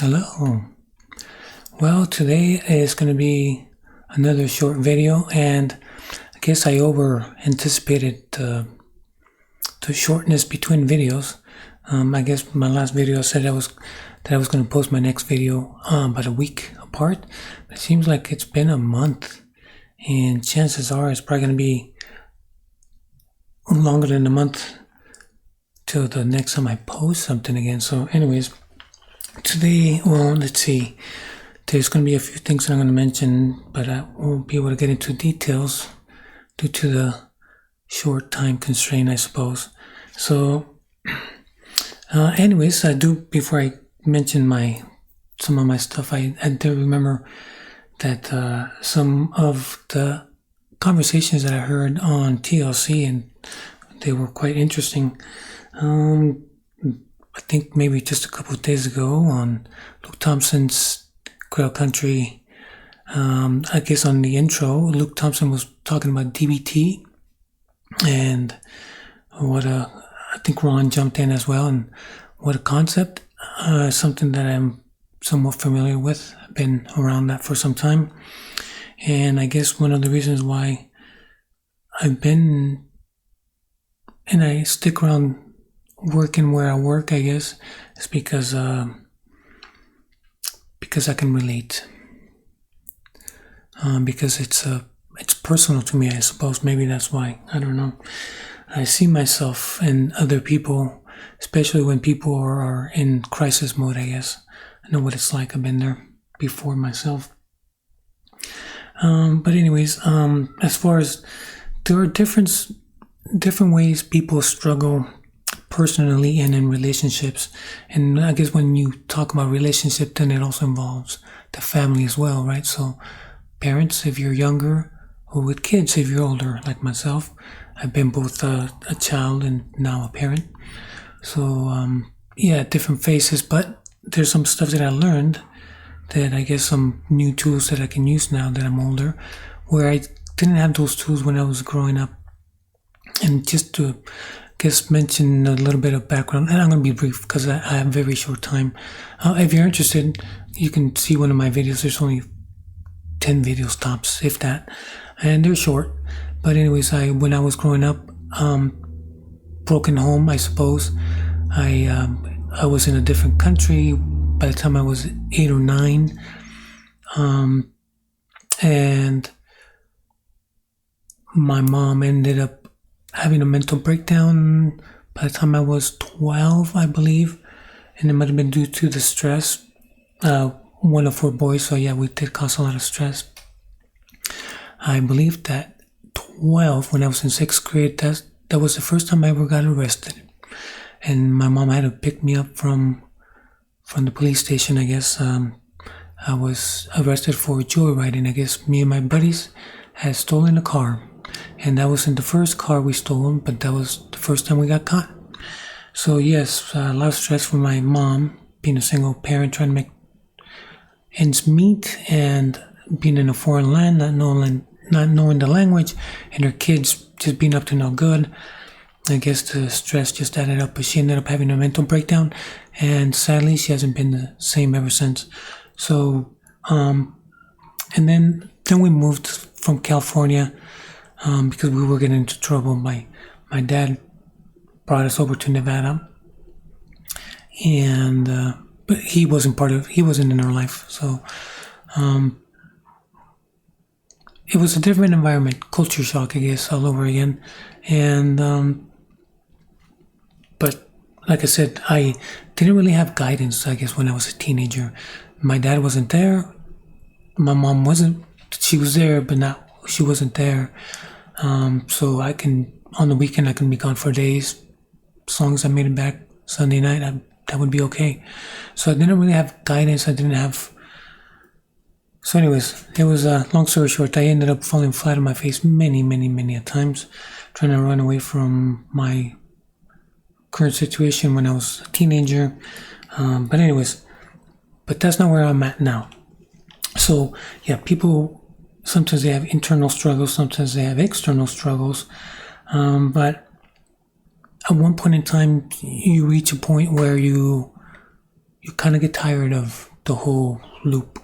Hello. Well, today is going to be another short video, and I guess I over anticipated the shortness between videos. I guess my last video said I was going to post my next video about a week apart. It seems like it's been a month, and chances are it's probably going to be longer than a month till the next time I post something again. So anyways, today, well, let's see. There's going to be a few things that I'm going to mention, but I won't be able to get into details due to the short time constraint, I suppose. So, anyways, before I mention some of my stuff, I do remember that some of the conversations that I heard on TLC, and they were quite interesting. I think maybe just a couple of days ago on Luke Thompson's Grail Country. I guess on the intro, Luke Thompson was talking about DBT, and I think Ron jumped in as well, and what a concept, something that I'm somewhat familiar with. I've been around that for some time, and I guess one of the reasons why I've been, and I stick around working where I work, I guess, is because I can relate. Because it's personal to me, I suppose. Maybe that's why. I don't know. I see myself in other people, especially when people are in crisis mode, I guess. I know what it's like. I've been there before myself. But anyways, as far as there are different ways people struggle personally and in relationships, and I guess when you talk about relationship, then it also involves the family as well, right? So parents if you're younger, or with kids if you're older, like myself. I've been both a child and now a parent, so different phases, but there's some stuff that I learned that I guess some new tools that I can use now that I'm older, where I didn't have those tools when I was growing up. And just to mention a little bit of background, and I'm going to be brief because I have very short time. If you're interested, you can see one of my videos. There's only 10 videos tops, if that, and they're short. But anyways, when I was growing up, broken home, I suppose. I was in a different country by the time I was 8 or 9, and my mom ended up having a mental breakdown by the time I was 12, I believe, and it might have been due to the stress. One of 4 boys, so yeah, we did cause a lot of stress. I believe that 12, when I was in 6th grade, that was the first time I ever got arrested, and my mom had to pick me up from the police station, I guess. I was arrested for joyriding. I guess me and my buddies had stolen a car. And that wasn't the first car we stole, but that was the first time we got caught. So yes, a lot of stress for my mom, being a single parent, trying to make ends meet, and being in a foreign land, not knowing the language, and her kids just being up to no good. I guess the stress just added up, but she ended up having a mental breakdown, and sadly she hasn't been the same ever since. So, and then we moved from California, because we were getting into trouble. My dad brought us over to Nevada, and but he wasn't in our life. So it was a different environment, culture shock, I guess, all over again. And but like I said, I didn't really have guidance, I guess, when I was a teenager. My dad wasn't there. My mom wasn't. She was there, but she wasn't there. So on the weekend, I can be gone for days. As long as I made it back Sunday night, that would be okay. So I didn't really have guidance. So anyways, it was long story short, I ended up falling flat on my face many a times, trying to run away from my current situation when I was a teenager. But that's not where I'm at now. So yeah, people, sometimes they have internal struggles, sometimes they have external struggles. But at one point in time, you reach a point where you kind of get tired of the whole loop,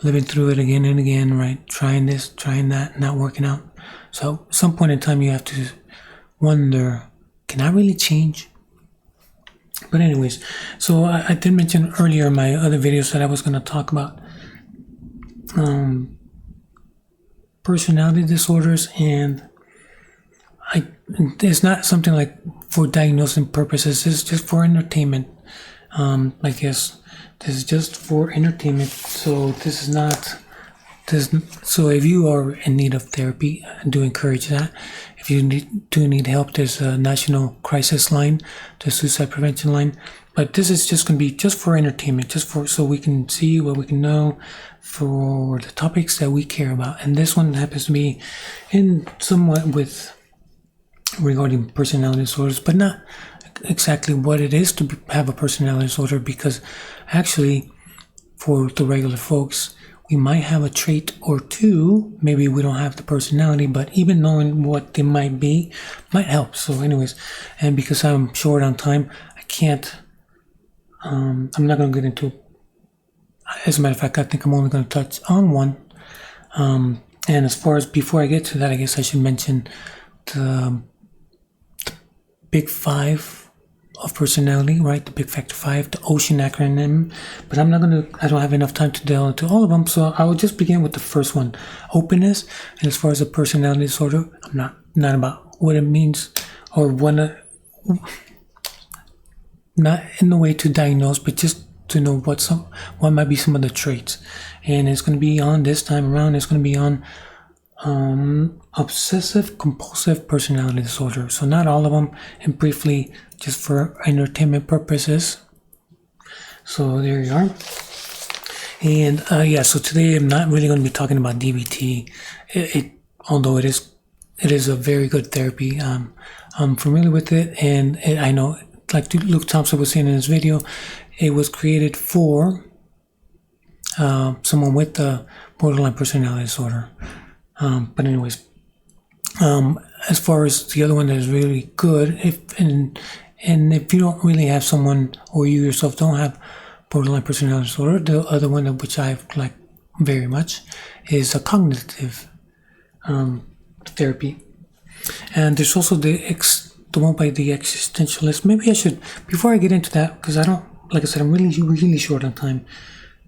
living through it again and again, right? Trying this, trying that, not working out. So at some point in time, you have to wonder, can I really change? But anyways, so I did mention earlier in my other videos that I was going to talk about personality disorders, and it's not something like for diagnosing purposes. It's just for entertainment. I guess this is just for entertainment. So this is not this. So if you are in need of therapy, I do encourage that. If you do need help, there's a national crisis line, the suicide prevention line. But this is just going to be just for entertainment, just for so we can see what we can know for the topics that we care about. And this one happens to be in somewhat with regarding personality disorders, but not exactly what it is to have a personality disorder, because actually for the regular folks, we might have a trait or two. Maybe we don't have the personality, but even knowing what they might be might help. So anyways, and because I'm short on time, I can't, I'm not going to get into, as a matter of fact, I think I'm only going to touch on one. And as far as, before I get to that, I guess I should mention the big five of personality, right? The big factor 5, the O.C.E.A.N acronym. But I don't have enough time to delve into all of them. So I will just begin with the first one, openness. And as far as a personality disorder, I'm not about what it means or not in the way to diagnose, but just to know what might be some of the traits. And it's going to be on this time around, it's going to be on obsessive compulsive personality disorder. So not all of them, and briefly, just for entertainment purposes. So there you are. And so today I'm not really going to be talking about DBT. Although it is a very good therapy. I'm familiar with it, and I know, like Luke Thompson was saying in his video, it was created for someone with a borderline personality disorder. But anyways, as far as the other one that is really good, if you don't really have someone, or you yourself don't have borderline personality disorder, the other one which I like very much is a cognitive therapy. And there's also the one by the existentialist. Maybe I should, before I get into that, because I don't, like I said, I'm really short on time.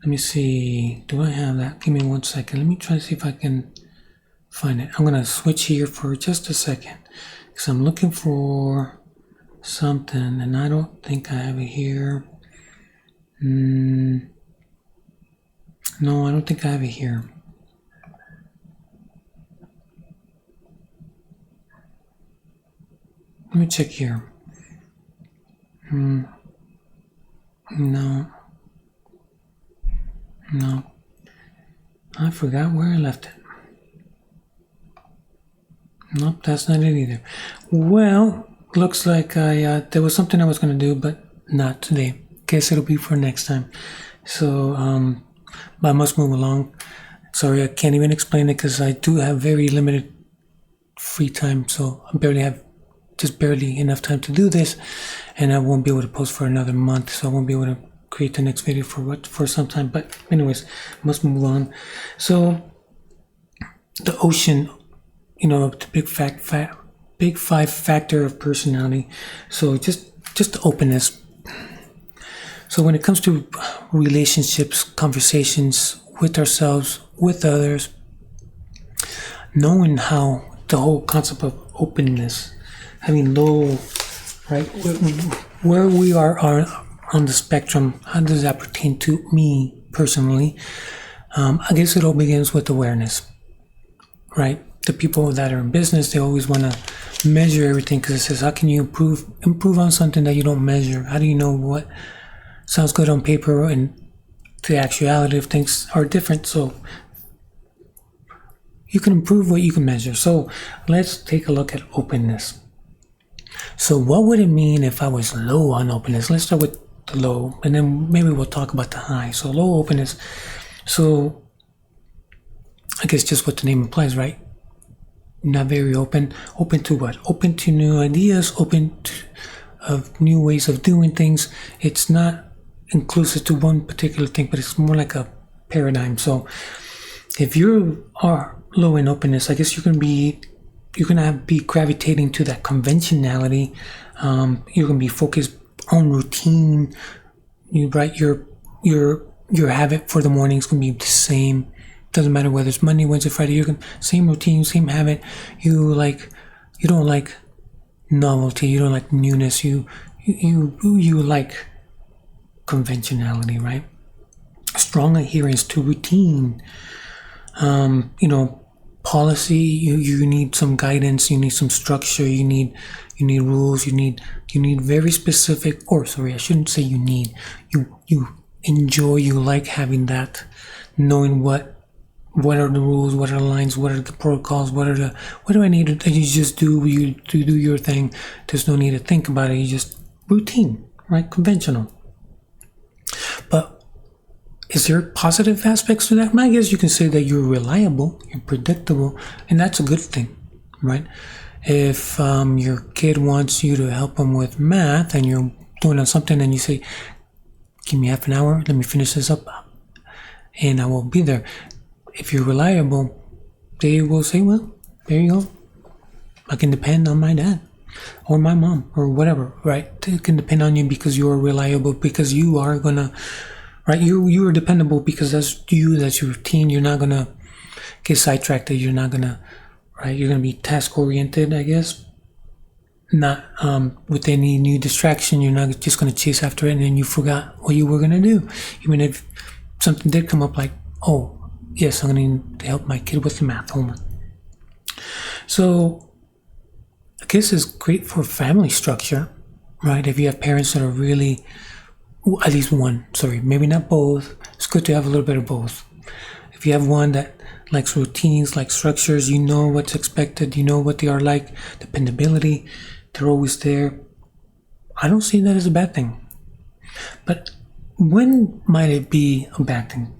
Let me see, do I have that? Give me 1 second. Let me try to see if I can find it. I'm going to switch here for just a second, because I'm looking for something, and I don't think I have it here. No, I don't think I have it here. Let me check here. No. I forgot where I left it. Nope, that's not it either. Well, looks like there was something I was going to do, but not today. Guess it'll be for next time. So I must move along. Sorry, I can't even explain it, because I do have very limited free time. So I barely enough time to do this, and I won't be able to post for another month. So I won't be able to create the next video for some time. But anyways, must move on. So the ocean, the big five factor of personality. So just the openness. So when it comes to relationships, conversations with ourselves, with others, knowing how the whole concept of openness, having low, right, where we are on the spectrum, how does that pertain to me personally? I guess it all begins with awareness, right? The people that are in business, they always want to measure everything, because it says, how can you improve on something that you don't measure? How do you know what sounds good on paper and the actuality of things are different? So you can improve what you can measure. So let's take a look at openness. So what would it mean if I was low on openness? Let's start with the low, and then maybe we'll talk about the high. So low openness. So I guess just what the name implies, right? Not very open. Open to what? Open to new ideas, open to new ways of doing things. It's not inclusive to one particular thing, but it's more like a paradigm. So if you are low in openness, I guess you're gonna be gravitating to that conventionality. You're gonna be focused on routine. Your habit for the morning is gonna be the same. Doesn't matter whether it's Monday, Wednesday, Friday. You're gonna same routine, same habit. You don't like novelty. You don't like newness. You like conventionality, right? Strong adherence to routine. Policy. You need some guidance. You need some structure. You need rules. You need very specific. Or sorry, I shouldn't say you need. You enjoy. You like having that, knowing what are the rules, what are the lines, what are the protocols, what do I need to, you just do your thing. There's no need to think about it. You just routine, right? Conventional. But is there positive aspects to that? I guess you can say that you're reliable, you're predictable, and that's a good thing, right? If your kid wants you to help them with math and you're doing something and you say, give me half an hour, let me finish this up, and I will be there. If you're reliable, they will say, well, there you go. I can depend on my dad or my mom or whatever, right? It can depend on you because you are reliable, because you are gonna, right? You are dependable because that's your routine. You're not gonna get sidetracked. You're not gonna, right? You're gonna be task oriented, I guess. Not with any new distraction. You're not just gonna chase after it and then you forgot what you were gonna do. Even if something did come up like, oh, yes, I'm going to need to help my kid with the math homework. So I guess it's great for family structure, right? If you have parents that are really, at least one, sorry, maybe not both. It's good to have a little bit of both. If you have one that likes routines, like structures, you know what's expected, you know what they are like, dependability, they're always there. I don't see that as a bad thing. But when might it be a bad thing?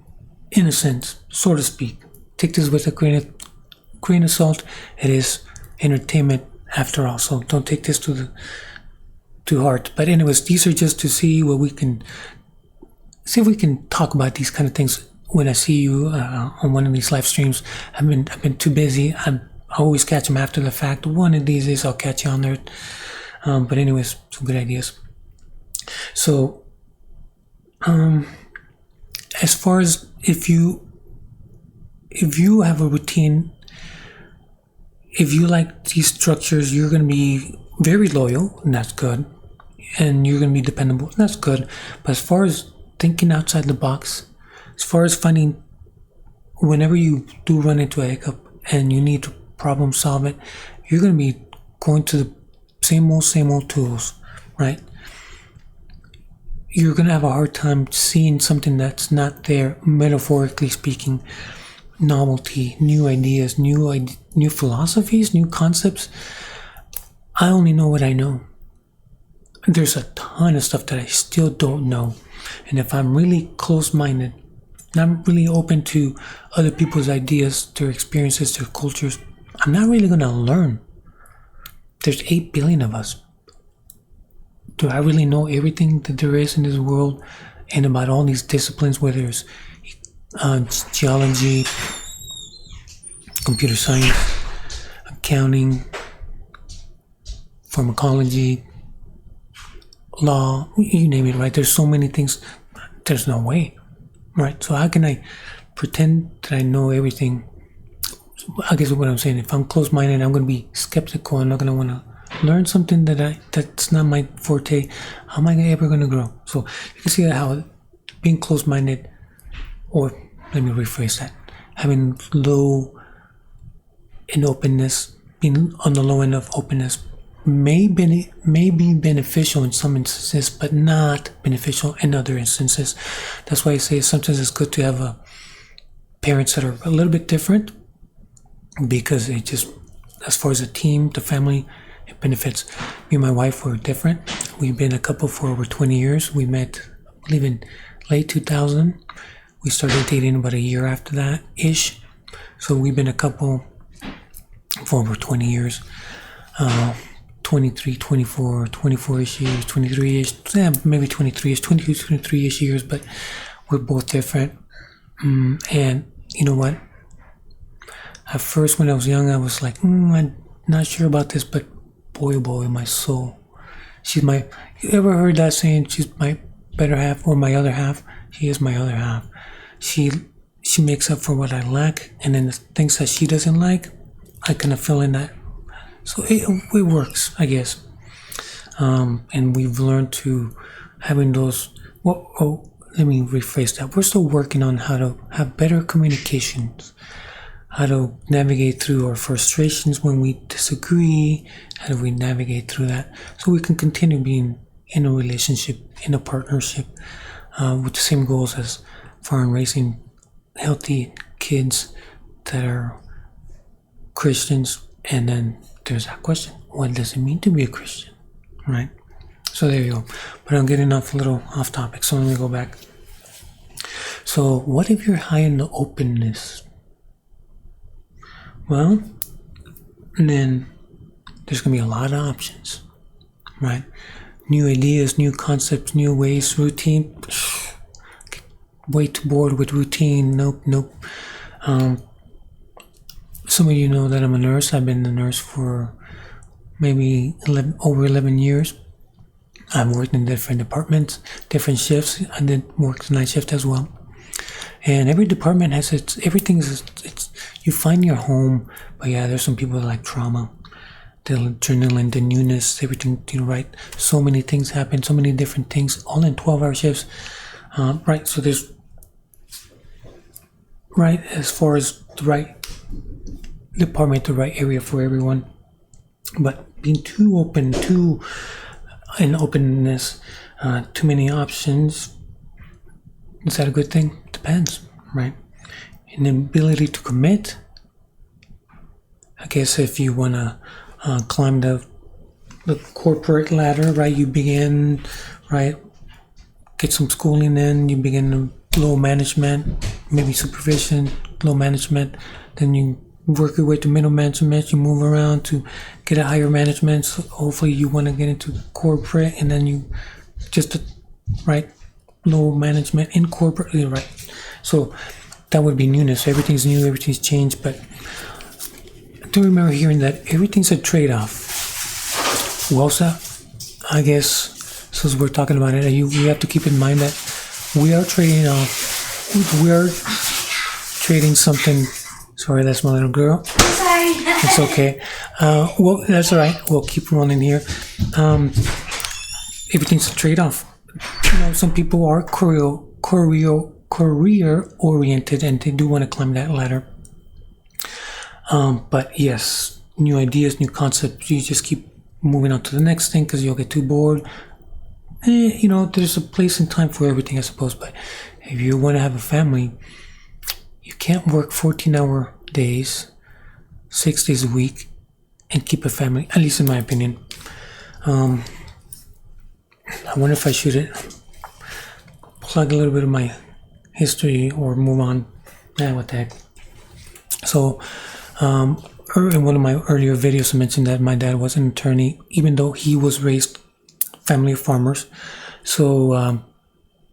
In a sense, so to speak. Take this with a grain of salt. It is entertainment after all, so don't take this to heart. But anyways, these are just to see what we can see if we can talk about these kind of things when I see you on one of these live streams. I've been too busy. I always catch them after the fact. One of these days I'll catch you on there. But anyways, some good ideas. So, as far as if you have a routine, if you like these structures, you're going to be very loyal, and that's good. And you're going to be dependable, and that's good. But as far as thinking outside the box, as far as finding, whenever you do run into a hiccup and you need to problem solve it, you're going to be going to the same old tools, right? You're going to have a hard time seeing something that's not there, metaphorically speaking. Novelty, new ideas, new philosophies, new concepts. I only know what I know. There's a ton of stuff that I still don't know. And if I'm really close-minded, not really open to other people's ideas, their experiences, their cultures, I'm not really going to learn. There's 8 billion of us. Do I really know everything that there is in this world and about all these disciplines, whether it's geology, computer science, accounting, pharmacology, law, you name it, right? There's so many things. There's no way, right? So how can I pretend that I know everything? I guess what I'm saying, if I'm close-minded, I'm going to be skeptical. I'm not going to want to learn something that's not my forte. How am I ever going to grow? So you can see how being close-minded, or let me rephrase that, having low in openness, being on the low end of openness may be beneficial in some instances, but not beneficial in other instances. That's why I say sometimes it's good to have parents that are a little bit different, because it just, as far as the team, the family, it benefits. Me and my wife were different. We've been a couple for over 20 years. We met, I believe, in late 2000. We started dating about a year after that, ish. So we've been a couple for over 20 years. 23, 24, 24-ish years, 23-ish, maybe 23-ish, 22, 23-ish years, but we're both different. And you know what? At first, when I was young, I was like, I'm not sure about this, but boy, oh boy, my soul. You ever heard that saying, she's my better half or my other half? She is my other half. She makes up for what I lack, and then the things that she doesn't like, I kind of fill in that. So it works, I guess. And we've learned to having those, let me rephrase that. We're still working on how to have better communications, how to navigate through our frustrations when we disagree, how do we navigate through that so we can continue being in a relationship, in a partnership, with the same goals as far in raising healthy kids that are Christians. And then there's that question, what does it mean to be a Christian, right? So there you go. But I'm getting off a little off topic, so let me go back. So what if you're high in the openness? Well, then there's going to be a lot of options, right? New ideas, new concepts, new ways, routine. Way too bored with routine. Nope. Some of you know that I'm a nurse. I've been a nurse for maybe over 11 years. I've worked in different departments, different shifts. I did work night shift as well. And every department has it's you find your home. But yeah, there's some people that like trauma, the adrenaline, the newness, everything, right? So many things happen, so many different things, all in 12-hour shifts, right? So there's, right, as far as the right department, the right area for everyone. But being too open, in openness, too many options, is that a good thing? Depends, right? And the ability to commit, I guess if you want to climb the corporate ladder, right, you begin, right, get some schooling in, you begin low management, maybe supervision, low management, then you work your way to middle management, you move around to get a higher management, so hopefully you want to get into corporate, and then you just, right, low management in corporate, right? So that would be newness. Everything's new, everything's changed, but I do remember hearing that everything's a trade-off. Well, sir, I guess, since we're talking about it, we have to keep in mind that we are trading off, we're trading something. Sorry, that's my little girl. Sorry. It's okay. Well, that's all right. We'll keep rolling here. Everything's a trade-off. Some people are career-oriented, and they do want to climb that ladder. But yes, new ideas, new concepts. You just keep moving on to the next thing because you'll get too bored. There's a place and time for everything, I suppose. But if you want to have a family, you can't work 14-hour days, 6 days a week, and keep a family, at least in my opinion. I wonder if I should plug a little bit of my history or move on. What the heck. So, in one of my earlier videos, I mentioned that my dad was an attorney, even though he was raised family of farmers. So,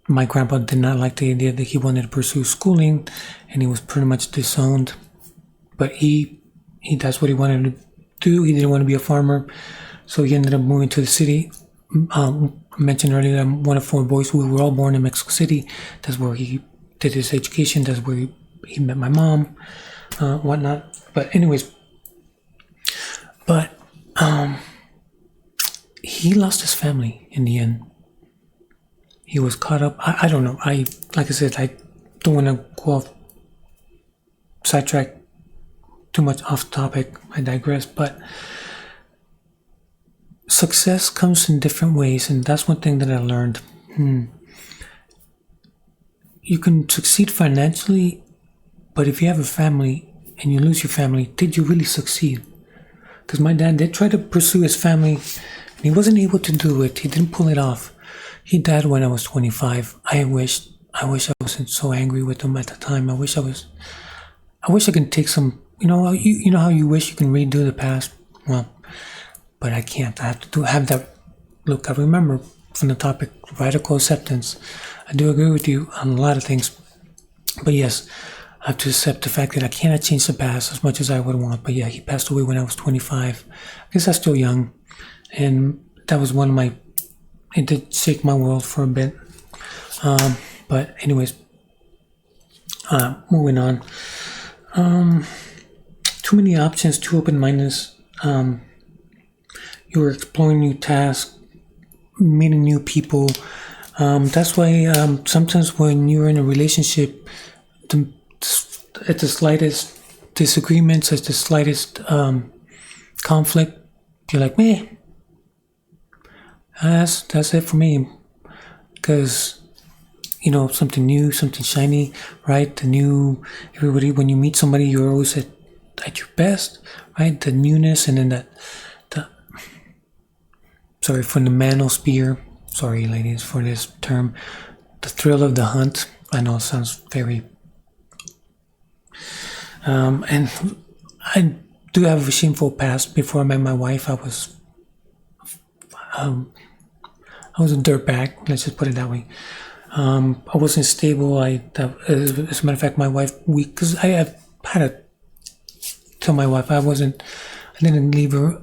my grandpa did not like the idea that he wanted to pursue schooling, and he was pretty much disowned. But that's what he wanted to do. He didn't want to be a farmer, so he ended up moving to the city. I mentioned earlier that I'm one of 4 boys. We were all born in Mexico City. That's where he did his education. That's where he met my mom, whatnot. But anyways, he lost his family in the end. He was caught up. I don't know. Like I said, I don't want to go off sidetrack too much off topic. I digress. But success comes in different ways, and that's one thing that I learned. You can succeed financially, but if you have a family and you lose your family, did you really succeed? Because my dad did try to pursue his family, and he wasn't able to do it. He didn't pull it off. He died when I was 25. I wish I wasn't so angry with him at the time. I wish I could take some, you know how you wish you can redo the past. Well, but I can't. I have to have that. Look, I remember from the topic, radical acceptance. I do agree with you on a lot of things, but yes, I have to accept the fact that I cannot change the past as much as I would want. But yeah, he passed away when I was 25. I guess I'm still young, and that was one of my. It did shake my world for a bit. But anyways, moving on. Too many options, too open-mindedness. You're exploring new tasks, meeting new people. That's why sometimes when you're in a relationship, at the slightest disagreements, at the slightest conflict, you're like, meh. That's it for me. Because, something new, something shiny, right? Everybody, when you meet somebody, you're always at your best, right? The newness, and then from the manosphere. Sorry, ladies, for this term. The thrill of the hunt. I know it sounds very. And I do have a shameful past. Before I met my wife, I was a dirtbag. Let's just put it that way. I wasn't stable. As a matter of fact, my wife, because I had to tell my wife I didn't leave her.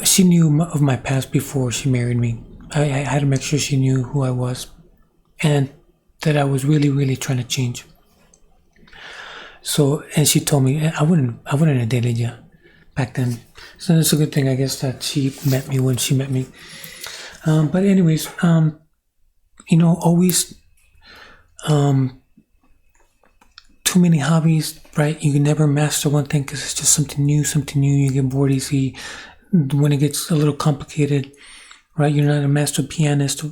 She knew of my past before she married me. I had to make sure she knew who I was, and that I was really, really trying to change. So, and she told me I wouldn't have dated you back then. So it's a good thing, I guess, that she met me when she met me. But anyways, always too many hobbies, right? You can never master one thing because it's just something new. You get bored easy. When it gets a little complicated, right? You're not a master pianist,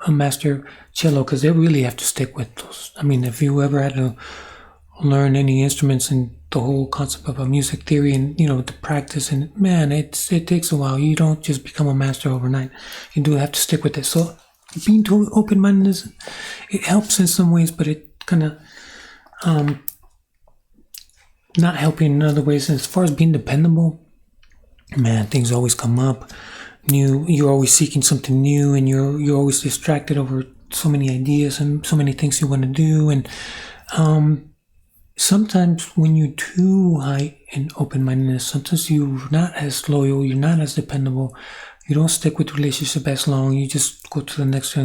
a master cello, because they really have to stick with those. I mean, if you ever had to learn any instruments and the whole concept of a music theory and, the practice, and man, it takes a while. You don't just become a master overnight. You do have to stick with it. So being too open-minded, it helps in some ways, but it kind of not helping in other ways. And as far as being dependable, man, things always come up. You're always seeking something new, and you're always distracted over so many ideas and so many things you want to do. And sometimes when you're too high in open-mindedness, sometimes you're not as loyal, you're not as dependable. You don't stick with the relationship as long. You just go to the next.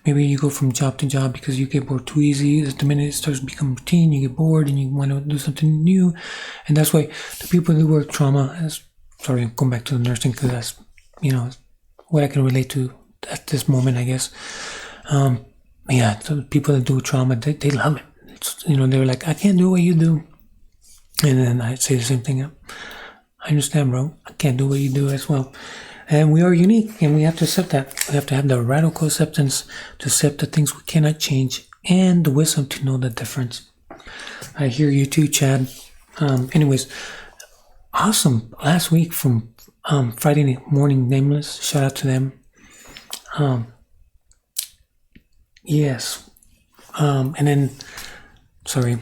Maybe you go from job to job because you get bored too easy. The minute it starts to become routine, you get bored and you want to do something new. And that's why the people who work trauma, I'm going back to the nursing because that's, what I can relate to at this moment, I guess. The people that do trauma, they love it. They're like, I can't do what you do. And then I say the same thing. I understand, bro. I can't do what you do as well. And we are unique, and we have to accept that. We have to have the radical acceptance to accept the things we cannot change, and the wisdom to know the difference. I hear you too, Chad. Anyways, awesome. Last week from Friday Morning Nameless. Shout out to them. Yes. And then, sorry,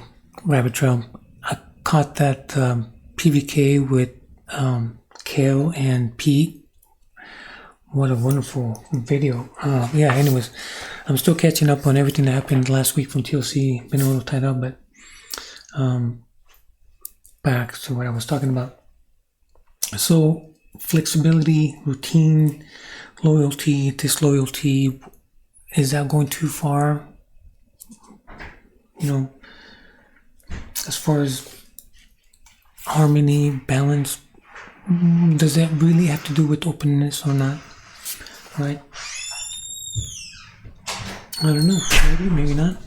rabbit trail. I caught that PVK with Kale and Pete. What a wonderful video. Anyways, I'm still catching up on everything that happened last week from TLC. Been a little tied up, but back to what I was talking about. So, flexibility, routine, loyalty, disloyalty. Is that going too far? As far as harmony, balance, does that really have to do with openness or not? Right? I don't know. Maybe not.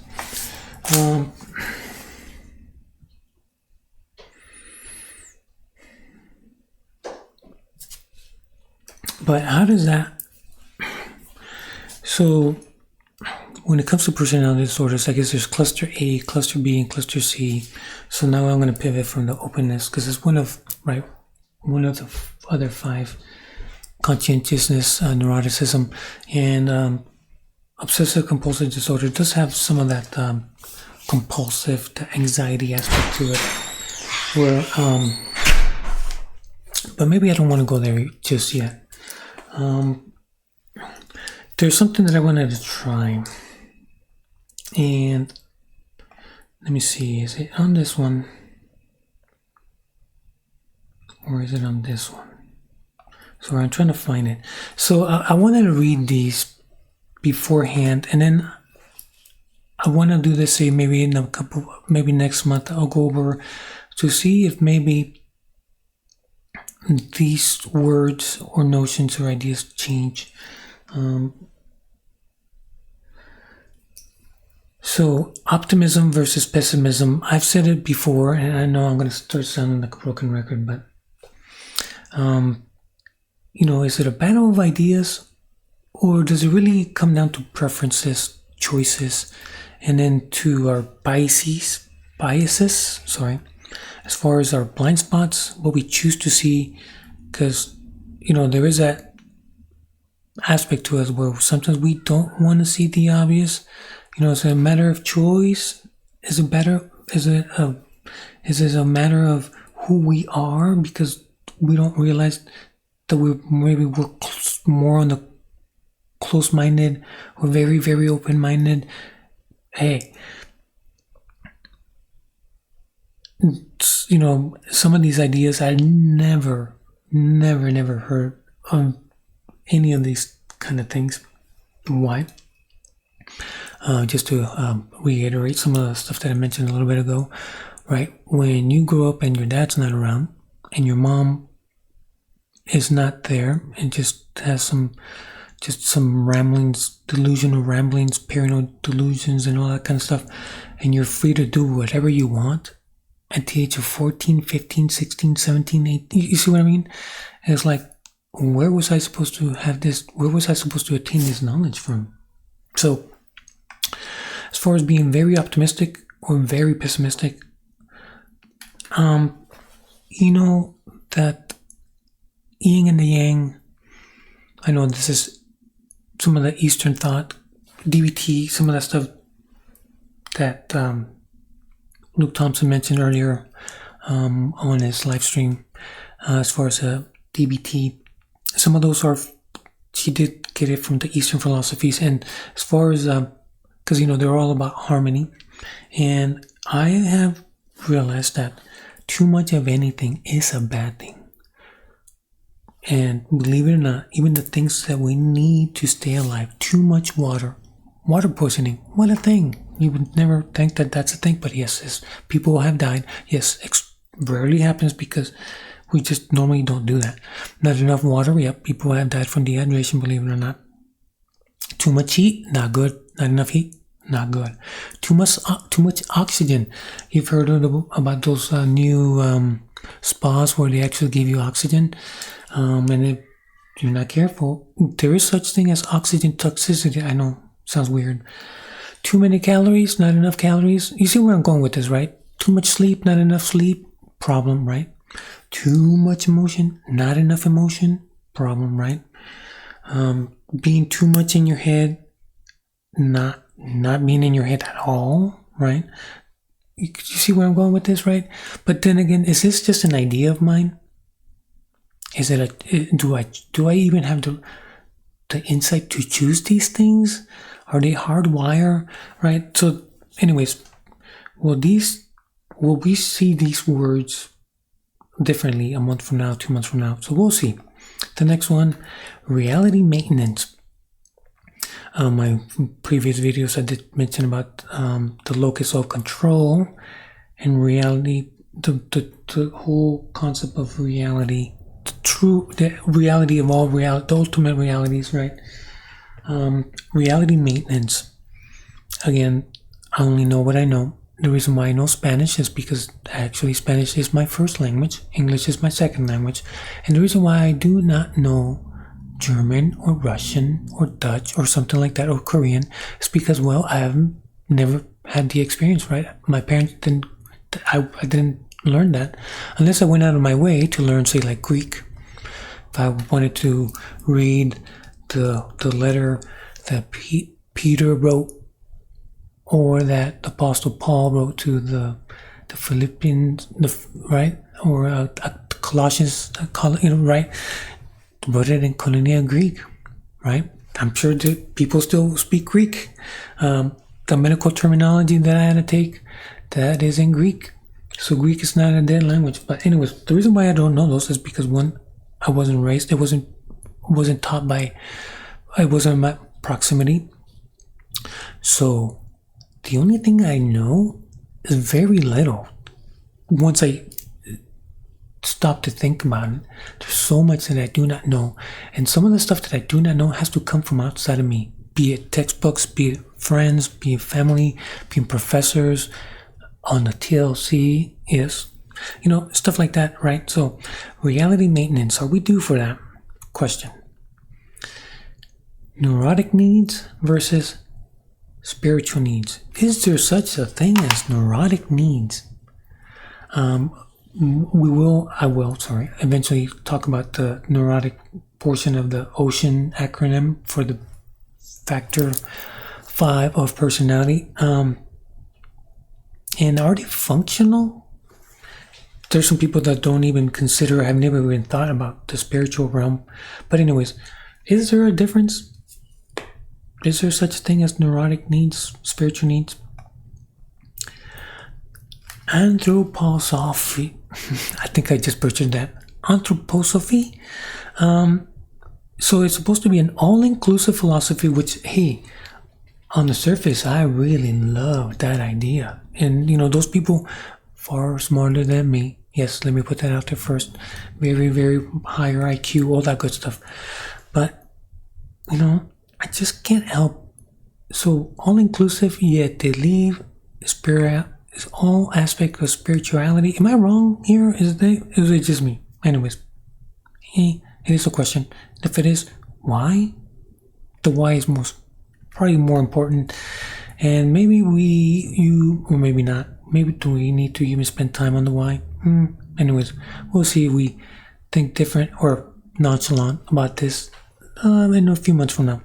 But how does that? So, when it comes to personality disorders, I guess there's cluster A, cluster B, and cluster C. So now I'm going to pivot from the openness because it's one of the other 5: conscientiousness, neuroticism, and obsessive compulsive disorder does have some of that compulsive, the anxiety aspect to it. Where, but maybe I don't want to go there just yet. There's something that I wanted to try, and let me see, is it on this one or is it on this one? So I'm trying to find it. So I wanted to read these beforehand, and then I want to do this, say maybe in a couple, maybe next month I'll go over to see if maybe these words or notions or ideas change. So optimism versus pessimism. I've said it before, and I know I'm going to start sounding like a broken record, but is it a battle of ideas, or does it really come down to preferences, choices, and then to our biases, as far as our blind spots, what we choose to see, because, there is that aspect to us where sometimes we don't want to see the obvious. It's a matter of choice. Is it a matter of who we are, because we don't realize that we're more on the close-minded or very, very open-minded. Hey, some of these ideas I never heard of any of these kind of things. Why? Just to reiterate some of the stuff that I mentioned a little bit ago, right? When you grow up and your dad's not around and your mom is not there and just has some ramblings, delusional ramblings, paranoid delusions and all that kind of stuff, and you're free to do whatever you want at the age of 14, 15, 16, 17, 18, you see what I mean? And it's like, where was I supposed to have this? Where was I supposed to attain this knowledge from? So, as far as being very optimistic or very pessimistic, that yin and the yang, I know this is some of the Eastern thought, DBT, some of that stuff that Luke Thompson mentioned earlier on his live stream, as far as DBT. Some of those she did get it from the Eastern philosophies, and as far as, because they're all about harmony, and I have realized that too much of anything is a bad thing. And believe it or not, even the things that we need to stay alive, too much water poisoning, what a thing. You would never think that that's a thing, but yes, people have died. Yes, rarely happens because we just normally don't do that. Not enough water, yep, people have died from dehydration, believe it or not. Too much heat, not good. Not enough heat, not good. Too much oxygen. You've heard about those new spas where they actually give you oxygen, and if you're not careful, there is such thing as oxygen toxicity. I know, sounds weird. Too many calories, not enough calories. You see where I'm going with this, right? Too much sleep, not enough sleep, problem, right? Too much emotion, not enough emotion, problem, right? Being too much in your head, not being in your head at all, right? You see where I'm going with this, right? But then again, is this just an idea of mine? Is it do I even have the insight to choose these things? Are they hardwired, right? So anyways, will we see these words differently a month from now, 2 months from now? So we'll see. The next one, reality maintenance. My previous videos I did mention about the locus of control and reality, the whole concept of reality, the reality of all reality, the ultimate realities, right? Reality maintenance. Again, I only know what I know. The reason why I know Spanish is because actually Spanish is my first language, English is my second language, and the reason why I do not know German or Russian or Dutch or something like that, or Korean, is because, well, I have never had the experience, right? My parents didn't, I didn't learn that unless I went out of my way to learn, say, like Greek. If I wanted to read the letter that Peter wrote, or that Apostle Paul wrote to the Philippians, right? Or Colossians, right? wrote it in Koinonia Greek, right? I'm sure that people still speak Greek. The medical terminology that I had to take, that is in Greek. So Greek is not a dead language. But anyways, the reason why I don't know those is because one, I wasn't raised. It wasn't taught by. It wasn't in my proximity. So the only thing I know is very little. Once I stop to think about it, there's so much that I do not know, and some of the stuff that I do not know has to come from outside of me, be it textbooks, be it friends, be it family, be it professors on the TLC, yes, stuff like that, right? So reality maintenance, are we due for that? Question. Neurotic needs versus spiritual needs. Is there such a thing as neurotic needs? I will eventually talk about the neurotic portion of the O.C.E.A.N acronym for the factor 5 of personality. And are they functional? There's some people that don't even consider, have never even thought about the spiritual realm. But anyways, is there a difference? Is there such a thing as neurotic needs, spiritual needs? Anthroposophy. I think I just butchered that. Anthroposophy. So it's supposed to be an all-inclusive philosophy, which, hey, on the surface, I really love that idea. And, those people far smarter than me. Yes, let me put that out there first. Very, very higher IQ, all that good stuff. But, I just can't help. So all-inclusive, yet they leave spirit. Is all aspect of spirituality. Am I wrong here? Is it just me? Anyways, it is a question. If it is, why? The why is probably more important. And maybe or maybe not. Maybe do we need to even spend time on the why? Anyways, we'll see if we think different or nonchalant about this in a few months from now.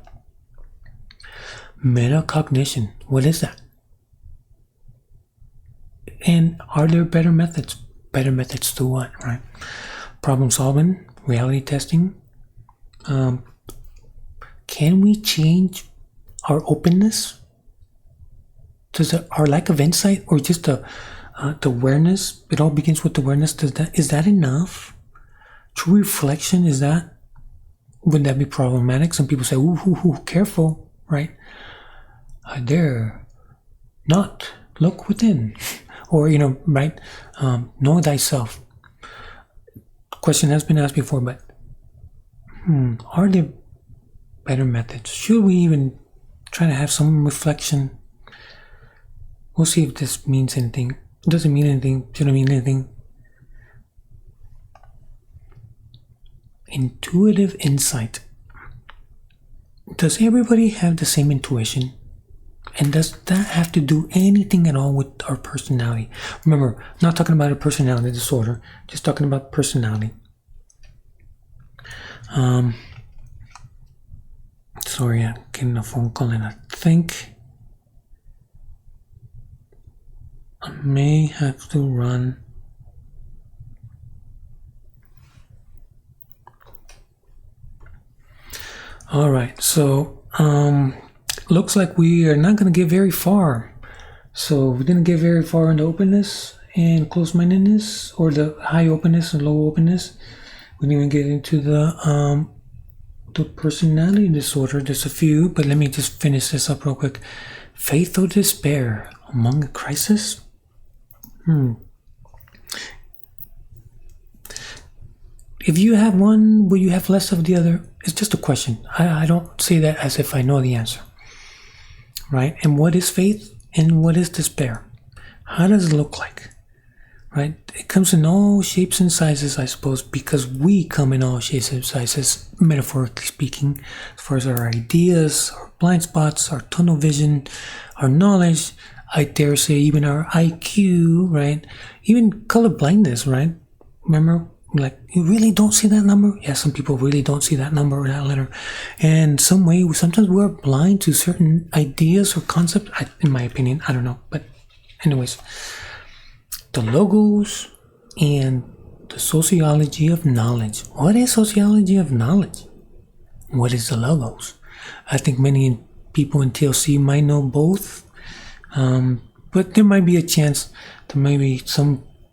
Metacognition. What is that? And are there better methods? Better methods to what, right? Problem solving, reality testing. Can we change our openness? Does our lack of insight or just the awareness? It all begins with awareness. Is that enough? True reflection, would that be problematic? Some people say, ooh, careful, right? I dare not look within. Or, right? Know thyself. Question has been asked before, but are there better methods? Should we even try to have some reflection? We'll see if this means anything. It doesn't mean anything. Shouldn't mean anything. Intuitive insight. Does everybody have the same intuition? And does that have to do anything at all with our personality? Remember, not talking about a personality disorder, just talking about personality. Sorry, I'm getting a phone call and I think I may have to run. All right, so looks like we are not going to get very far. So we didn't get very far in the openness and closed-mindedness, or the high openness and low openness. We didn't even get into the personality disorder. There's a few, but let me just finish this up real quick. Faith or despair among a crisis? If you have one, will you have less of the other? It's just a question. I don't say that as if I know the answer. Right? And what is faith and what is despair? How does it look like? Right? It comes in all shapes and sizes, I suppose, because we come in all shapes and sizes, metaphorically speaking, as far as our ideas, our blind spots, our tunnel vision, our knowledge, I dare say even our IQ, right? Even color blindness, right? Remember? Like, you really don't see that number? Yeah, some people really don't see that number or that letter. And some way, sometimes we're blind to certain ideas or concepts. In my opinion, I don't know. But anyways, the logos and the sociology of knowledge. What is sociology of knowledge? What is the logos? I think many people in TLC might know both, but there might be a chance that maybe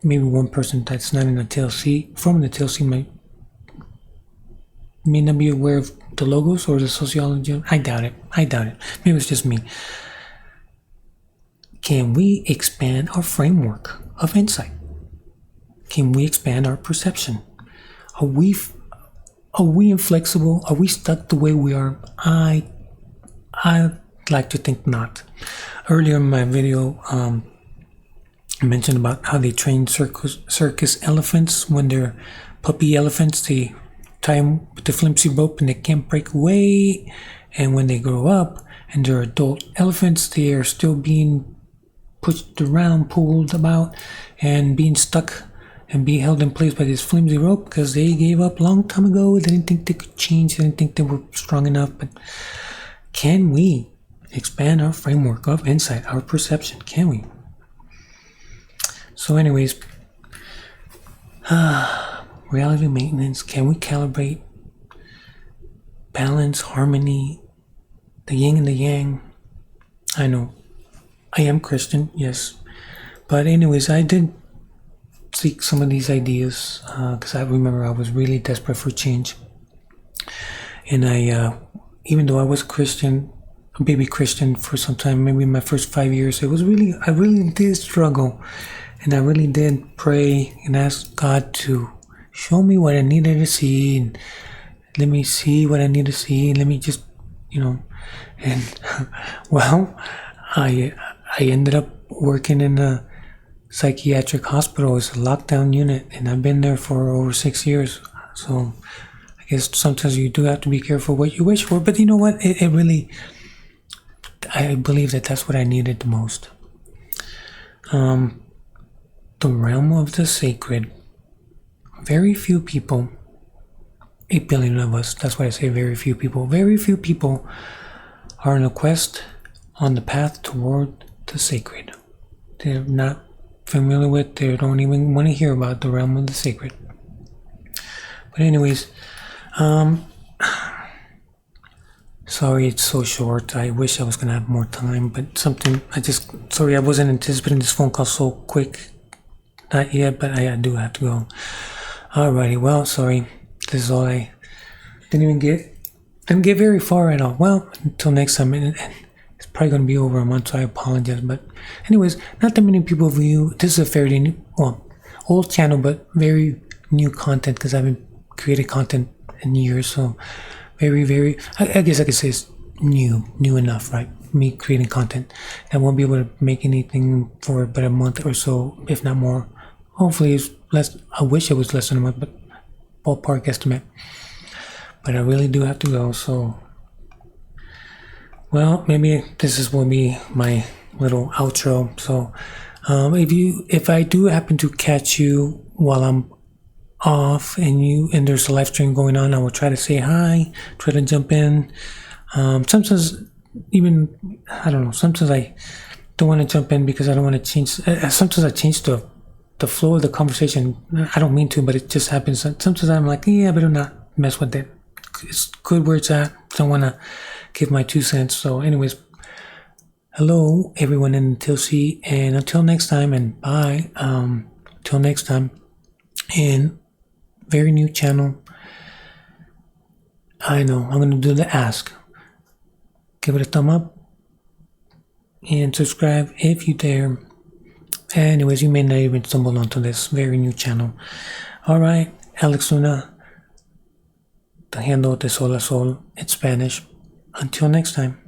one person that's not in the TLC, from the TLC, may not be aware of the logos or the sociology. I doubt it. Maybe it's just me. Can we expand our framework of insight? Can we expand our perception? Are we inflexible? Are we stuck the way we are? I like to think not. Earlier in my video, I mentioned about how they train circus elephants. When they're puppy elephants, they tie them with the flimsy rope and they can't break away. And when they grow up and they're adult elephants, they are still being pushed around, pulled about, and being stuck and be held in place by this flimsy rope because they gave up a long time ago. They didn't think they could change. They didn't think they were strong enough. But can we expand our framework of insight, our perception? Can we? So anyways, reality maintenance. Can we calibrate balance, harmony, the yin and the yang? I know I am Christian, yes. But anyways, I did seek some of these ideas because I remember I was really desperate for change. And I, even though I was Christian, a baby Christian for some time, maybe my first 5 years, I really did struggle. And I really did pray and ask God to show me what I needed to see and let me see what I need to see. Let me just, and well, I ended up working in a psychiatric hospital as a lockdown unit, and I've been there for over 6 years. So I guess sometimes you do have to be careful what you wish for, but you know what? It really, I believe that that's what I needed the most. The realm of the sacred. Very few people, 8 billion of us, that's why I say very few people are on a quest on the path toward the sacred. They're not familiar with, they don't even want to hear about the realm of the sacred. But anyways, sorry it's so short. I wish I was going to have more time, but I wasn't anticipating this phone call so quick. Not yet, but I do have to go. Alrighty, well, sorry. This is all I didn't get very far at all. Well, until next time, and it's probably going to be over a month, so I apologize. But anyways, not that many people view. This is a fairly new, old channel, but very new content because I haven't created content in years. So very, very, I guess I could say it's new enough, right? Me creating content. I won't be able to make anything for about a month or so, if not more. Hopefully it's less. I wish it was less than a month, but ballpark estimate. But I really do have to go, so well, maybe this will be my little outro. So if I do happen to catch you while I'm off and there's a live stream going on, I will try to say hi, try to jump in. Sometimes even, I don't know, sometimes I don't want to jump in because I don't want to change. Sometimes I change the flow of the conversation. I don't mean to, but it just happens. Sometimes I'm like, yeah, I better not mess with it. It's good where it's at. Don't want to give my 2 cents. So anyways, hello everyone in TLC, and until next time, and bye. Till next time, and very new channel. I know, I'm going to do the ask. Give it a thumb up and subscribe if you dare. Anyways, you may not even stumble onto this very new channel. Alright, Alex Luna, the handle de Sol a Sol in Spanish. Until next time.